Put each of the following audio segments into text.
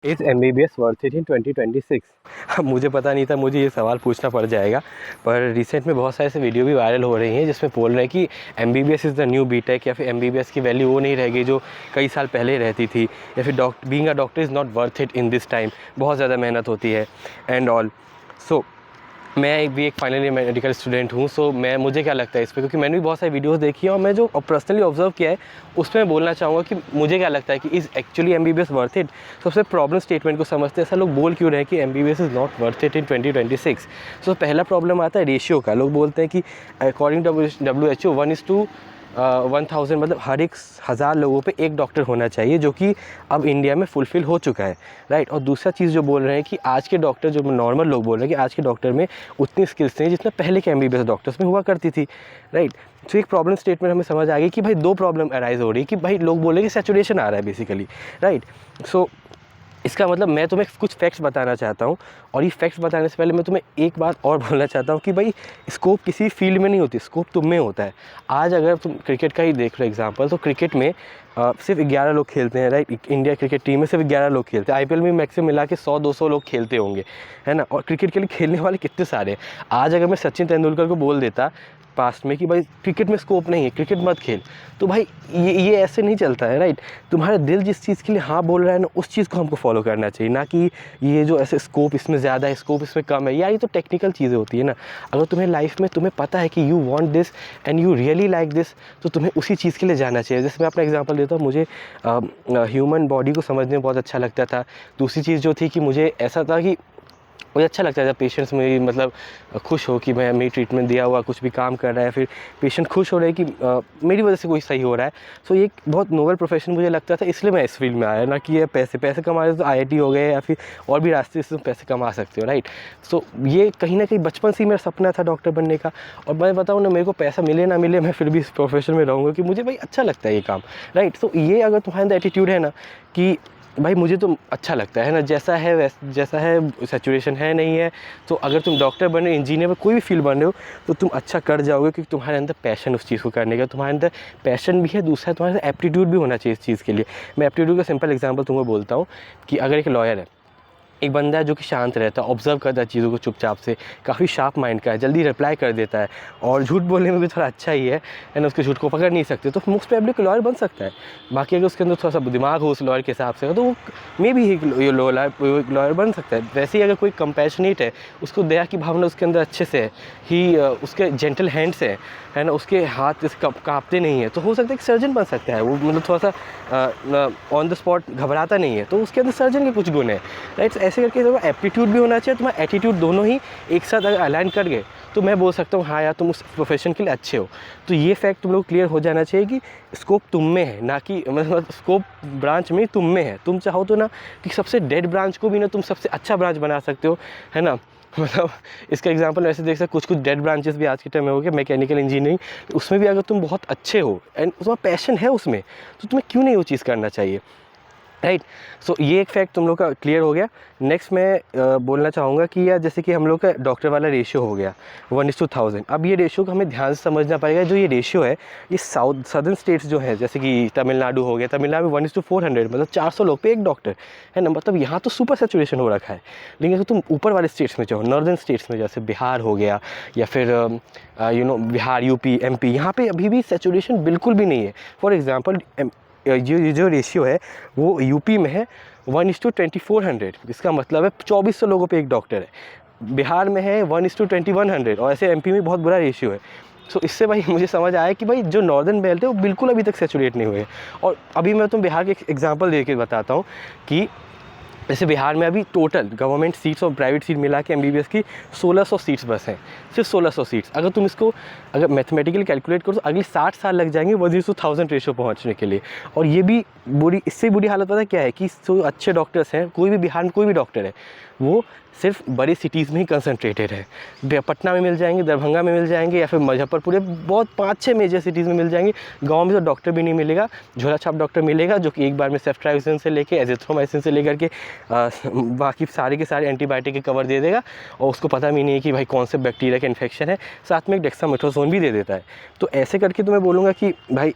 Is MBBS worth it in 2026? मुझे पता नहीं था मुझे ये सवाल पूछना पड़ जाएगा, पर रिसेंट में बहुत सारे ऐसे वीडियो भी वायरल हो रही हैं जिसमें बोल रहे हैं कि MBBS is the new BTech, या फिर एमबीबीएस की वैल्यू वो नहीं रह गई जो कई साल पहले रहती थी, या फिर being a doctor is not worth it in this time, बहुत ज़्यादा मेहनत होती है एंड ऑल। सो मैं भी एक फाइनल ईयर मेडिकल स्टूडेंट हूँ। सो मुझे क्या लगता है इस पे, क्योंकि मैंने भी बहुत सारी वीडियोस देखी है और मैं जो पर्सनली ऑब्जर्व किया है उसमें बोलना चाहूँगा कि मुझे क्या लगता है कि is actually MBBS worth it. सबसे प्रॉब्लम स्टेटमेंट को समझते हैं, ऐसा लोग बोल क्यों रहे हैं कि MBBS is not worth it in 2026। सो पहला प्रॉब्लम आता है रेशियो का। लोग बोलते हैं कि अकॉर्डिंग टू WHO 1:1000, मतलब हर एक 1000 लोगों पे एक डॉक्टर होना चाहिए, जो कि अब इंडिया में फुलफ़िल हो चुका है, राइट। और दूसरा चीज़ जो बोल रहे हैं कि आज के डॉक्टर, जो नॉर्मल लोग बोल रहे हैं कि आज के डॉक्टर में उतनी स्किल्स नहीं जितना पहले के एमबीबीएस डॉक्टर्स में हुआ करती थी, राइट। तो एक प्रॉब्लम स्टेटमेंट हमें समझ आ गई कि भाई दो प्रॉब्लम अराइज हो रही है कि भाई लोग बोल रहे हैं कि सैचुरेशन आ रहा है बेसिकली, राइट। सो इसका मतलब मैं तुम्हें कुछ फैक्ट्स बताना चाहता हूँ, और ये फैक्ट्स बताने से पहले मैं तुम्हें एक बात और बोलना चाहता हूँ कि भाई स्कोप किसी फील्ड में नहीं होती, स्कोप तुम में होता है। आज अगर तुम क्रिकेट का ही देख लो एग्जांपल, तो क्रिकेट में सिर्फ 11 लोग खेलते हैं, राइट। इंडिया क्रिकेट टीम में सिर्फ 11 लोग खेलते हैं। आईपीएल में मैक्सिमम मिला के 100-200 लोग खेलते होंगे, है ना। और क्रिकेट के लिए खेलने वाले कितने सारे हैं। आज अगर मैं सचिन तेंदुलकर को बोल देता पास्ट में कि भाई क्रिकेट में स्कोप नहीं है, क्रिकेट मत खेल, तो भाई ये ऐसे नहीं चलता है, राइट। तुम्हारा दिल जिस चीज़ के लिए हाँ बोल रहा है ना, उस चीज़ को हमको फॉलो करना चाहिए, ना कि ये जो ऐसे स्कोप इसमें ज़्यादा है, स्कोप इसमें कम है, यार ये तो टेक्निकल चीज़ें होती है ना। अगर तुम्हें लाइफ में तुम्हें पता है कि you want this and you really like this, तो तुम्हें उसी चीज़ के लिए जाना चाहिए। जैसे मैं अपना एग्जांपल देता हूँ, मुझे ह्यूमन बॉडी को समझने में बहुत अच्छा लगता था। दूसरी चीज़ जो थी कि मुझे ऐसा था कि मुझे अच्छा लगता है जब पेशेंट्स मेरी मतलब खुश हो कि मैं मेरी ट्रीटमेंट दिया हुआ कुछ भी काम कर रहा है, फिर पेशेंट खुश हो रहे हैं कि मेरी वजह से कोई सही हो रहा है। सो ये एक बहुत नोबल प्रोफेशन मुझे लगता था, इसलिए मैं इस फील्ड में आया, ना कि ये पैसे कमा रहे तो आईआईटी हो गए या फिर और भी रास्ते से तुम पैसे कमा सकते हो, राइट। सो ये कहीं ना कहीं बचपन से ही मेरा सपना था डॉक्टर बनने का। और मैं बताऊँ ना, मेरे को पैसा मिले ना मिले, मैं फिर भी इस प्रोफेशन में रहूँगा कि मुझे भाई अच्छा लगता है ये काम, राइट। सो ये अगर तुम्हारे अंदर एटीट्यूड है ना कि भाई मुझे तो अच्छा लगता है ना, जैसा है जैसा है, सैचुरेशन है नहीं है, तो अगर तुम डॉक्टर बन रहे हो, इंजीनियर में कोई भी फील्ड बन रहे हो, तो तुम अच्छा कर जाओगे, क्योंकि तुम्हारे अंदर पैशन उस चीज़ को करने का, तुम्हारे अंदर पैशन भी है। दूसरा तुम्हारे अंदर एप्टीट्यूड भी होना चाहिए इस चीज़ के लिए। मैं एप्टीट्यूड का सिंपल एग्जांपल तुमको बोलता हूँ कि अगर एक लॉयर है, एक बंदा है जो कि शांत रहता है, ऑब्जर्व करता है चीज़ों को चुपचाप से, काफ़ी शार्प माइंड का है, जल्दी रिप्लाई कर देता है, और झूठ बोलने में भी थोड़ा अच्छा ही है ना, उसके झूठ को पकड़ नहीं सकते, तो मोस्ट प्रोबेबली लॉयर बन सकता है। बाकी अगर उसके अंदर थोड़ा सा दिमाग हो उस लॉयर के हिसाब से, तो वो मे भी ये लॉयर बन सकता है। वैसे ही अगर कोई कंपैशनेट है, उसको दया की भावना उसके अंदर अच्छे से है, ही उसके जेंटल हैंड्स है ना, उसके हाथ कांपते नहीं है, तो हो सकता है कि सर्जन बन सकता है वो, मतलब थोड़ा सा ऑन द स्पॉट घबराता नहीं है, तो उसके अंदर सर्जन के कुछ गुण है, राइट। ऐसे करके तुम्हारा एप्टीट्यूड भी होना चाहिए, तुम्हारा एटीट्यूड, दोनों ही एक साथ अगर अलाइन कर गए, तो मैं बोल सकता हूँ हाँ यार तुम उस प्रोफेशन के लिए अच्छे हो। तो ये फैक्ट तुम लोग क्लियर हो जाना चाहिए कि स्कोप तुम में है, ना कि मतलब स्कोप ब्रांच में तुम में है। तुम चाहो तो ना कि सबसे डेड ब्रांच को भी ना तुम सबसे अच्छा ब्रांच बना सकते हो, है ना। मतलब इसका एग्जांपल ऐसे देख सकते, कुछ डेड ब्रांचेस भी आज के टाइम में हो गए, मैकेनिकल इंजीनियरिंग, उसमें भी अगर तुम बहुत अच्छे हो एंड तुम्हारा पैशन है उसमें, तो तुम्हें क्यों नहीं वो चीज़ करना चाहिए, राइट। सो ये एक फैक्ट तुम लोग का क्लियर हो गया। नेक्स्ट मैं बोलना चाहूँगा कि यार जैसे कि हम लोग का डॉक्टर वाला रेशियो हो गया 1:1000। अब ये रेशियो को हमें ध्यान से समझना पड़ेगा। जो ये रेशियो है, ये सदर्न स्टेट्स जो है, जैसे कि तमिलनाडु हो गया, तमिलनाडु में 1:400, मतलब 400 लोग पे एक डॉक्टर, है ना। मतलब यहाँ तो सुपर सैचुरेशन हो रखा है। लेकिन अगर तुम ऊपर वाले स्टेट्स में जाओ, नॉर्दर्न स्टेट्स में, जैसे बिहार हो गया, या फिर बिहार, यूपी, एमपी, यहाँ पे अभी भी सैचुरेशन बिल्कुल भी नहीं है। फॉर एग्जाम्पल ये जो रेशियो है वो यूपी में है 1:2400, इसका मतलब है 2400 लोगों पे एक डॉक्टर है। बिहार में है 1:2100, और ऐसे एमपी में बहुत बुरा रेशियो है। सो इससे भाई मुझे समझ आया कि भाई जो नॉर्दर्न बेल्ट है वो बिल्कुल अभी तक सैचुरेट नहीं हुए। और अभी मैं तुम बिहार के एक एग्जांपल दे के बताता हूँ कि जैसे बिहार में अभी टोटल गवर्नमेंट सीट्स और प्राइवेट सीट मिला के एमबीबीएस की 1600 सीट्स बस हैं, सिर्फ 1600 सीट्स। अगर तुम इसको अगर मैथमेटिकली कैलकुलेट करो तो अगले 60 साल लग जाएंगे 1:1000 रेशो पहुंचने के लिए। और ये भी इससे बुरी हालत पता है क्या है कि जो अच्छे डॉक्टर्स हैं, कोई भी बिहार में कोई भी डॉक्टर है, वो सिर्फ बड़ी सिटीज़ में ही कंसंट्रेटेड है। पटना में मिल जाएंगे, दरभंगा में मिल जाएंगे, या फिर मुजफ्फरपुर, बहुत 5-6 मेजर सिटीज़ में मिल जाएंगे। गांव में तो डॉक्टर भी नहीं मिलेगा, झोला छाप डॉक्टर मिलेगा, जो कि एक बार में सेफ्ट्राइजिन से लेके एजिथ्रोमाइसिन से लेकर के बाकी सारे के सारे एंटीबायोटिक के कवर दे देगा, और उसको पता भी नहीं है कि भाई कौन से बैक्टीरिया का इन्फेक्शन है, साथ में एक डेक्सामेथासोन भी दे देता है। तो ऐसे करके तो मैं बोलूँगा कि भाई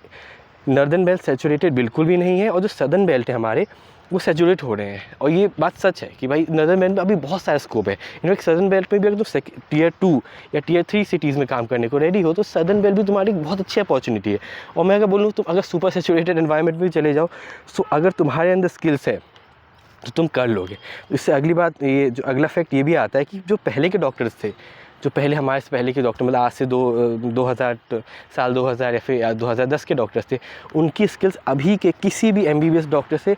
नॉर्दर्न बेल्ट सैचुरेटेड बिल्कुल भी नहीं है, और जो सदर्न बेल्ट है हमारे, वो सैचुरेट हो रहे हैं। और ये बात सच है कि भाई नदर्न बेल्ट में अभी बहुत सारा स्कोप है। इनफैक्ट सदर्न बेल्ट में भी अगर तुम टियर 2 या टियर 3 सिटीज़ में काम करने को रेडी हो तो सदर्न बेल्ट भी तुम्हारी बहुत अच्छी अपॉर्चुनिटी है। और मैं अगर बोलूँ तुम अगर सुपर सैचुरेटेड एनवायरनमेंट में चले जाओ, तो अगर तुम्हारे अंदर स्किल्स है तो तुम कर लोगे। इससे अगली बात, ये जो अगला फैक्ट ये भी आता है कि जो पहले के डॉक्टर्स थे, जो पहले हमारे से पहले के डॉक्टर, मतलब आज से 2000 साल 2000 या फिर 2010 के डॉक्टर्स थे, उनकी स्किल्स अभी के किसी भी एमबीबीएस डॉक्टर से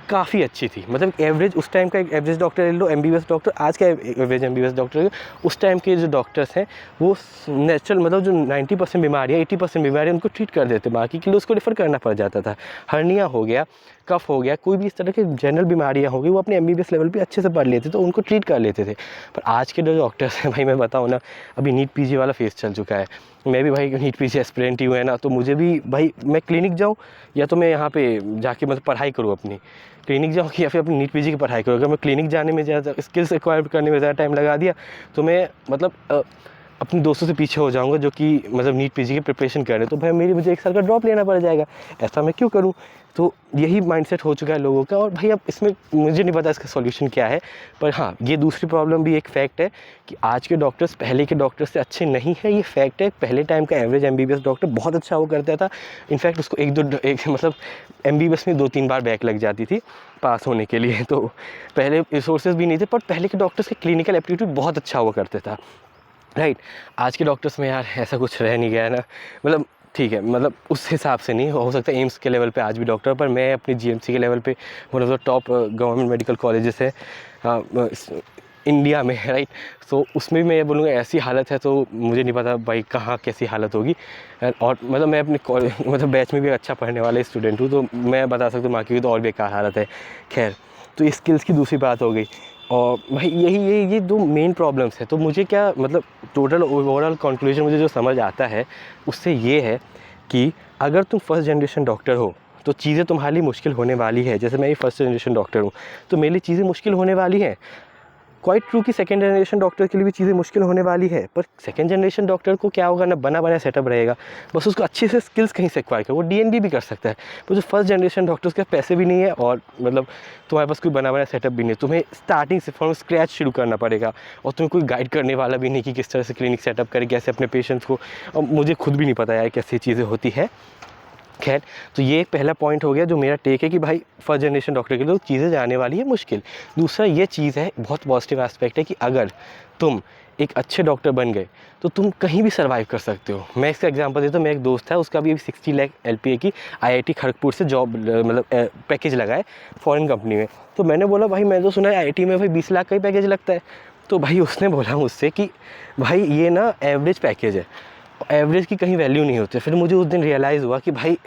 काफ़ी अच्छी थी। मतलब एवरेज उस टाइम का एक एवरेज डॉक्टर ले लो, एमबीबीएस डॉक्टर आज का एवरेज एमबीबीएस डॉक्टर, उस टाइम के जो डॉक्टर्स हैं वो नेचुरल, मतलब जो 90% बीमारियाँ 80% बीमारियाँ उनको ट्रीट कर देते, बाकी के लिए उसको रेफ़र करना पड़ जाता था। हर्निया हो गया, कफ हो गया, कोई भी इस तरह के जनरल बीमारियाँ हो गई, वो अपने एमबीबीएस लेवल पे अच्छे से पढ़ लेते तो उनको ट्रीट कर लेते थे। पर आज के जो डॉक्टर्स हैं भाई, मैं बताऊँ ना, अभी नीट पीजी वाला फेस चल चुका है। मैं भी भाई नीट पीजी एस्पिरेंट ही हूँ, है ना, तो मुझे भी भाई मैं क्लिनिक जाऊँ या तो मैं यहाँ पे जाके मतलब पढ़ाई करूँ, अपनी क्लिनिक जाऊँ या फिर अपनी नीट पीजी की पढ़ाई करूँ। अगर मैं क्लिनिक जाने में ज़्यादा स्किल्स एक्वायर करने में ज़्यादा टाइम लगा दिया तो मैं मतलब अपने दोस्तों से पीछे हो जाऊंगा जो कि मतलब नीट पीजी की प्रिपरेशन कर रहे हैं, तो भाई मुझे 1 साल का ड्रॉप लेना पड़ जाएगा। ऐसा मैं क्यों करूं? तो यही माइंडसेट हो चुका है लोगों का। और भाई अब इसमें मुझे नहीं पता इसका सॉल्यूशन क्या है, पर हाँ, ये दूसरी प्रॉब्लम भी एक फैक्ट है कि आज के डॉक्टर्स पहले के डॉक्टर्स से अच्छे नहीं है। ये फैक्ट है। पहले टाइम का एवरेज एमबीबीएस डॉक्टर बहुत अच्छा वो करता था। इनफैक्ट उसको एक मतलब एमबीबीएस में 2-3 बार बैक लग जाती थी पास होने के लिए। तो पहले रिसोर्सेज भी नहीं थे, पर पहले के डॉक्टर्स के क्लिनिकल एप्टीट्यूड बहुत अच्छा हुआ करता था, राइट। आज के डॉक्टर्स में यार ऐसा कुछ रह नहीं गया है ना, मतलब ठीक है, मतलब उस हिसाब से नहीं हो सकता एम्स के लेवल पे आज भी डॉक्टर, पर मैं अपनी जीएमसी के लेवल पे one of the top government medical colleges है इंडिया में, राइट। सो उसमें भी मैं ये बोलूँगा ऐसी हालत है, तो मुझे नहीं पता भाई कहाँ कैसी हालत होगी। और मतलब मैं अपने मतलब बैच में भी अच्छा पढ़ने वाला स्टूडेंट हूँ, तो मैं बता सकता हूँ बाकी की तो और बेकार हालत है। खैर, तो ये स्किल्स की दूसरी बात हो गई। और भाई ये 2 मेन प्रॉब्लम्स है। तो मुझे क्या मतलब टोटल ओवरऑल कंक्लूजन मुझे जो समझ आता है उससे ये है कि अगर तुम फर्स्ट जनरेशन डॉक्टर हो तो चीज़ें तुम्हारे लिए मुश्किल होने वाली है। जैसे मैं ही फर्स्ट जनरेशन डॉक्टर हूँ तो मेरे लिए चीज़ें मुश्किल होने वाली हैं। क्वाइट ट्रू कि सेकंड जनरेशन डॉक्टर के लिए भी चीज़ें मुश्किल होने वाली है, पर सेकंड जनरेशन डॉक्टर को क्या होगा ना, बना बनाया सेटअप रहेगा, बस उसको अच्छे से स्किल्स कहीं से एक्वायर कर, वो डीएनडी भी कर सकता है। पर जो फर्स्ट जनरेशन डॉक्टर्स के पैसे भी नहीं है और मतलब तुम्हारे पास कोई बना बनाया सेटअप भी नहीं है, तुम्हें स्टार्टिंग से फ्रॉम स्क्रैच शुरू करना पड़ेगा और तुम्हें कोई गाइड करने वाला भी नहीं कि किस तरह से क्लिनिक सेटअप करे, कैसे अपने पेशेंट्स को, और मुझे खुद भी नहीं पता यार कैसी चीज़ें होती है। खैर, तो ये एक पहला पॉइंट हो गया जो मेरा टेक है कि भाई फर्स्ट जनरेशन डॉक्टर के लिए चीज़ें जाने वाली है मुश्किल। दूसरा ये चीज़ है, बहुत पॉजिटिव एस्पेक्ट है कि अगर तुम एक अच्छे डॉक्टर बन गए तो तुम कहीं भी सर्वाइव कर सकते हो। मैं इसका एग्जांपल देता हूँ, मेरा एक दोस्त है, उसका भी 60 लाख LPA की IIT खड़गपुर से जॉब मतलब पैकेज लगा है फॉरेन कंपनी में। तो मैंने बोला भाई मैं तो सुना है IIT में भाई 20 लाख का ही पैकेज लगता है। तो भाई उसने बोला मुझसे कि भाई ये ना एवरेज पैकेज है, एवरेज की कहीं वैल्यू नहीं होती। फिर मुझे उस दिन रियलाइज़ हुआ कि भाई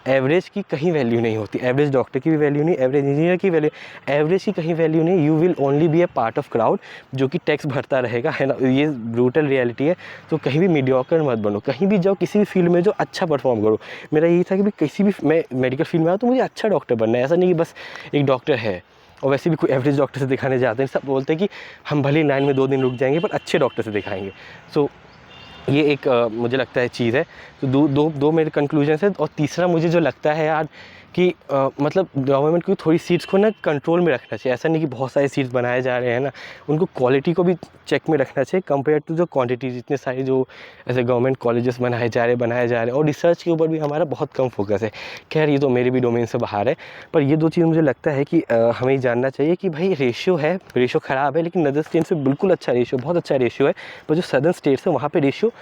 एवरेज की कहीं वैल्यू नहीं होती, एवरेज डॉक्टर की भी वैल्यू नहीं, एवरेज इंजीनियर की वैल्यू, एवरेज की कहीं वैल्यू नहीं। You will only be a part of crowd जो कि टैक्स भरता रहेगा, है ना। ये ब्रूटल रियलिटी है। तो कहीं भी मीडियोकर मत बनो, कहीं भी जाओ किसी भी फील्ड में जो अच्छा परफॉर्म करो। मेरा यही था कि किसी भी मैं मेडिकल फील्ड में आऊँ तो मुझे अच्छा डॉक्टर बनना है। ऐसा नहीं कि बस एक डॉक्टर है और वैसे भी कोई एवरेज डॉक्टर से दिखाने जाते हैं। सब बोलते हैं कि हम भले लाइन में 2 दिन रुक जाएंगे पर अच्छे डॉक्टर से दिखाएंगे। सो ये एक मुझे लगता है चीज़ है। तो दो मेरे कंक्लूजन्स है। और तीसरा मुझे जो लगता है यार कि मतलब गवर्नमेंट को थोड़ी सीट्स को ना कंट्रोल में रखना चाहिए। ऐसा नहीं कि बहुत सारे सीट्स बनाए जा रहे हैं ना, उनको क्वालिटी को भी चेक में रखना चाहिए कंपेयर टू जो क्वांटिटी। जितने सारे जो ऐसे गवर्नमेंट कॉलेजेस बनाए जा रहे हैं और रिसर्च के ऊपर भी हमारा बहुत कम फोकस है। खैर, ये तो मेरे भी डोमेन से बाहर है, पर ये 2 चीज़ मुझे लगता है कि हमें जानना चाहिए कि भाई रेशियो ख़राब है, लेकिन नदर स्टेट से बिल्कुल अच्छा रेशियो, बहुत अच्छा रेशियो है। पर जो सदर्न स्टेट्स है वहाँ पर रेशियो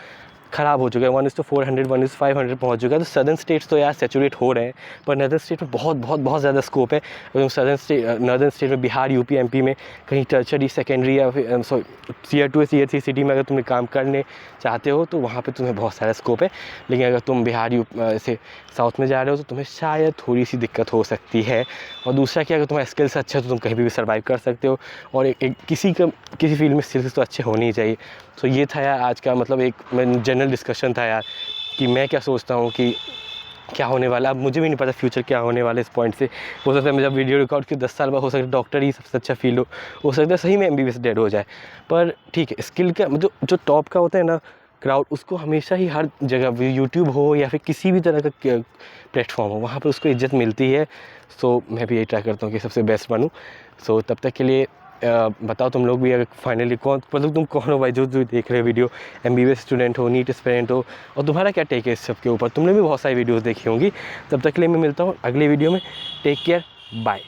ख़राब हो चुका है, 1:400 1:500 पहुँच चुका है। तो सदर्न स्टेट्स तो यार सैचुरेट हो रहे हैं, पर नदर स्टेट में बहुत ज़्यादा स्कोप है। नदर्न स्टेट में बिहार, यूपी, एमपी में कहीं टर्शरी, सेकेंडरी या फिर Tier 2 Tier 3 सिटी में अगर तुम्हें काम करने चाहते हो तो वहाँ पे तुम्हें बहुत सारा स्कोप है। लेकिन अगर तुम बिहार से साउथ में जा रहे हो तो तुम्हें शायद थोड़ी सी दिक्कत हो सकती है। और दूसरा कि अगर तुम्हारा स्किल्स अच्छा है तो तुम कहीं भी सर्वाइव कर सकते हो। और किसी फील्ड में स्किल्स तो अच्छे होने ही चाहिए। तो ये था यार आज का मतलब एक जनरल डिस्कशन था यार कि मैं क्या सोचता हूँ कि क्या होने वाला। अब मुझे भी नहीं पता फ्यूचर क्या होने वाला इस पॉइंट से। हो सकता है मैं जब वीडियो रिकॉर्ड की 10 साल बाद हो सकता है डॉक्टर ही सबसे अच्छा फील्ड हो सकता है सही में MBBS डेड हो जाए। पर ठीक है, स्किल का मतलब जो टॉप का होता है ना क्राउड, उसको हमेशा ही हर जगह यूट्यूब हो या फिर किसी भी तरह का प्लेटफॉर्म हो वहाँ पर उसको इज्जत मिलती है। सो मैं भी यही ट्राई करता हूँ कि सबसे बेस्ट बनूँ। सो तब तक के लिए बताओ तुम लोग भी अगर फाइनली कौन, मतलब तुम कौन हो भाई जो देख रहे हो वीडियो, MBBS स्टूडेंट हो, नीट एस्पिरेंट हो, और तुम्हारा क्या टेक है इस सब के ऊपर। तुमने भी बहुत सारी वीडियोस देखी होंगी। तब तक के लिए मैं मिलता हूँ अगली वीडियो में। Take care, bye.